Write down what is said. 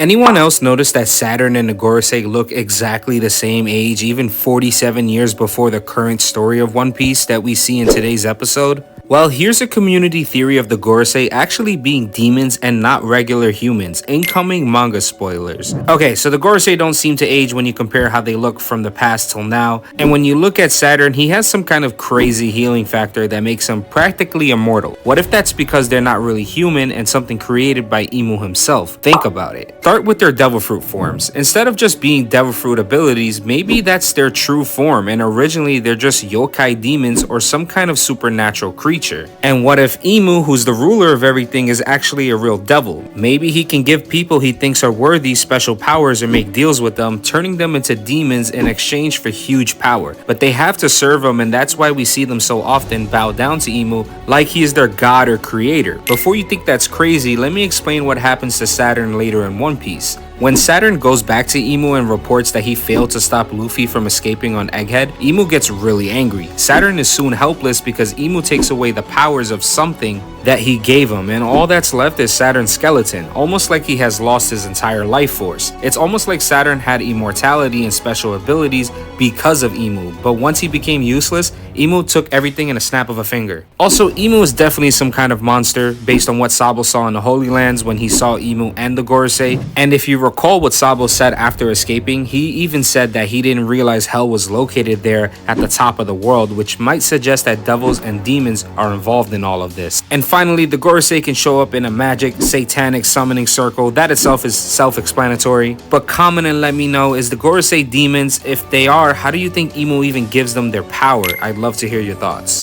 Anyone else notice that Saturn and the Gorosei look exactly the same age, even 47 years before the current story of One Piece that we see in today's episode? Well, here's a community theory of the Gorosei actually being demons and not regular humans. Incoming manga spoilers. Okay, so the Gorosei don't seem to age when you compare how they look from the past till now. And when you look at Saturn, he has some kind of crazy healing factor that makes him practically immortal. What if that's because they're not really human and something created by Imu himself? Think about it. Start with their devil fruit forms. Instead of just being devil fruit abilities, maybe that's their true form and originally they're just yokai demons or some kind of supernatural creature. And what if Imu, who's the ruler of everything, is actually a real devil? Maybe he can give people he thinks are worthy special powers or make deals with them, turning them into demons in exchange for huge power. But they have to serve him, and that's why we see them so often bow down to Imu like he is their god or creator. Before you think that's crazy, let me explain what happens to Saturn later in One Piece. When Saturn goes back to Imu and reports that he failed to stop Luffy from escaping on Egghead, Imu gets really angry. Saturn is soon helpless because Imu takes away the powers of something that he gave him, and all that's left is Saturn's skeleton, almost like he has lost his entire life force. It's almost like Saturn had immortality and special abilities because of Imu, but once he became useless, Imu took everything in a snap of a finger. Also, Imu is definitely some kind of monster based on what Sabo saw in the Holy Lands when he saw Imu and the Gorosei, and if you recall what Sabo said after escaping, he even said that he didn't realize hell was located there at the top of the world, which might suggest that devils and demons are involved in all of this. And finally, the Gorosei can show up in a magic, satanic summoning circle. That itself is self-explanatory. But comment and let me know, is the Gorosei demons? If they are, how do you think Imu even gives them their power? I'd love to hear your thoughts.